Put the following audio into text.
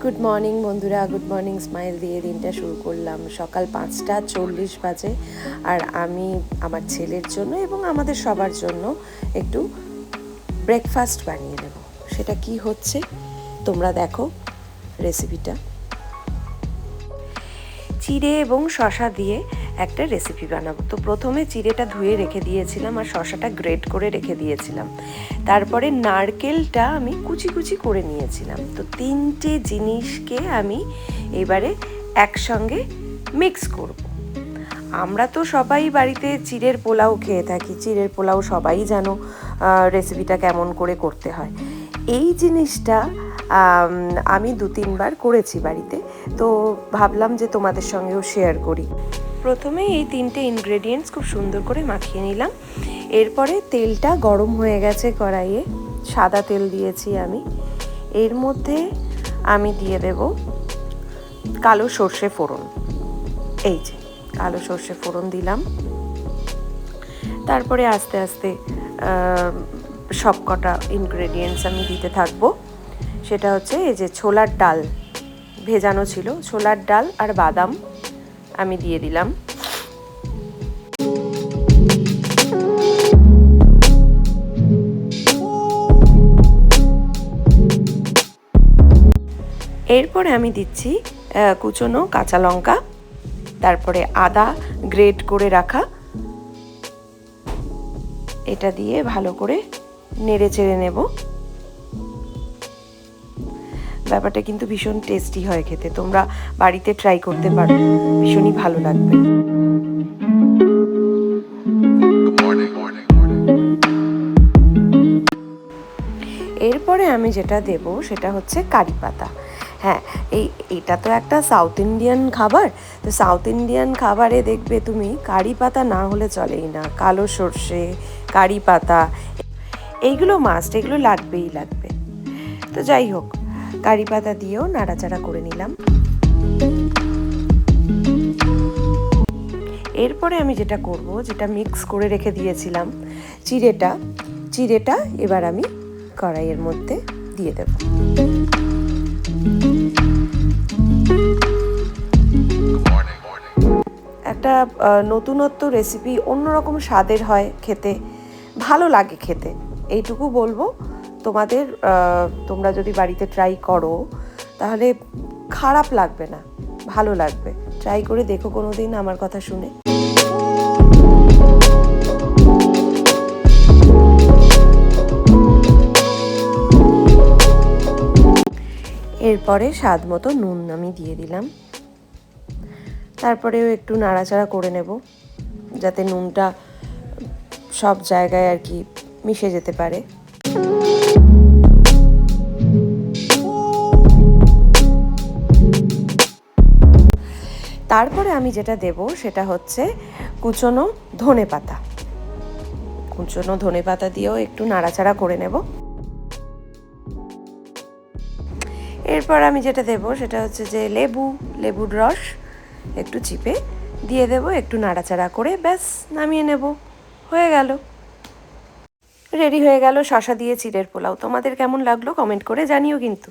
Good morning বন্ধুরা, good morning smile দিয়ে দিনটা শুরু করলাম। সকাল 5:40 বাজে আর আমি আমার ছেলের জন্য এবং আমাদের সবার জন্য একটু ব্রেকফাস্ট বানিয়ে নেব। সেটা কি হচ্ছে তোমরা দেখো রেসিপিটা। চিড়ে এবং শসা দিয়ে একটা রেসিপি বানাবো। তো প্রথমে চিড়েটা ধুয়ে রেখে দিয়েছিলাম আর শসাটা গ্রেট করে রেখে দিয়েছিলাম। তারপরে নারকেলটা আমি কুচি কুচি করে নিয়েছিলাম। তো তিনটে জিনিসকে আমি এবারে একসঙ্গে মিক্স করব। আমরা তো সবাই বাড়িতে চিড়ের পোলাও খেয়ে থাকি। চিড়ের পোলাও সবাই জানো রেসিপিটা কেমন করে করতে হয়। এই জিনিসটা আমি 2-3 বার করেছি বাড়িতে, তো ভাবলাম যে তোমাদের সঙ্গেও শেয়ার করি। প্রথমে এই তিনটে ইনগ্রেডিয়েন্টস খুব সুন্দর করে মাখিয়ে নিলাম। এরপরে তেলটা গরম হয়ে গেছে কড়াইয়ে, সাদা তেল দিয়েছি আমি। এর মধ্যে আমি দিয়ে দেব কালো সর্ষে ফোড়ন। এই যে কালো সর্ষে ফোড়ন দিলাম। তারপরে আস্তে আস্তে সব কটা ইনগ্রেডিয়েন্টস আমি দিতে থাকবো। সেটা হচ্ছে এই যে ছোলার ডাল ভেজানো ছিল, ছোলার ডাল আর বাদাম আমি দিয়ে দিলাম। এরপরে আমি দিচ্ছি কুচনো কাঁচা লঙ্কা, তারপরে আদা গ্রেট করে রাখা। এটা দিয়ে ভালো করে নেড়ে চেড়ে নেব। ব্যাপারটা কিন্তু ভীষণ টেস্টি হয় খেতে, তোমরা বাড়িতে ট্রাই করতে পারো, ভীষণই ভালো লাগবে। এরপরে আমি যেটা দেব সেটা হচ্ছে কারি পাতা। হ্যাঁ, এটা তো একটা সাউথ ইন্ডিয়ান খাবার। তো সাউথ ইন্ডিয়ান খাবারে দেখবে তুমি কারি পাতা না হলে চলেই না। কালো সর্ষে, কারি পাতা, এইগুলো মাস্ট, এগুলো লাগবেই লাগবে। তো যাই হোক, কারি পাতা দিয়েও নাড়াচাড়া করে নিলাম। এরপরে আমি যেটা করব, যেটা মিক্স করে রেখে দিয়েছিলাম চিড়েটা এবার আমি কড়াইয়ের মধ্যে দিয়ে দেব। একটা নতুনত্ব রেসিপি, অন্যরকম স্বাদের হয় খেতে, ভালো লাগে খেতে, এইটুকু বলবো তোমাদের। তোমরা যদি বাড়িতে ট্রাই করো তাহলে খারাপ লাগবে না, ভালো লাগবে। ট্রাই করে দেখো কোনো দিন আমার কথা শুনে। এরপরে স্বাদ মতো নুন আমি দিয়ে দিলাম। তারপরেও একটু নাড়াচাড়া করে নেব যাতে নুনটা সব জায়গায় আর কি মিশে যেতে পারে। তারপরে আমি যেটা দেব সেটা হচ্ছে কুচনো ধনেপাতা। কুচনো ধনেপাতা দিয়েও একটু নাড়াচাড়া করে নেব। এরপর আমি যেটা দেব সেটা হচ্ছে যে লেবুর রস একটু চিপে দিয়ে দেব, একটু নাড়াচাড়া করে ব্যাস নামিয়ে নেব। হয়ে গেল, রেডি হয়ে গেল শসা দিয়ে চিড়ের পোলাও। তোমাদের কেমন লাগলো কমেন্ট করে জানিও কিন্তু।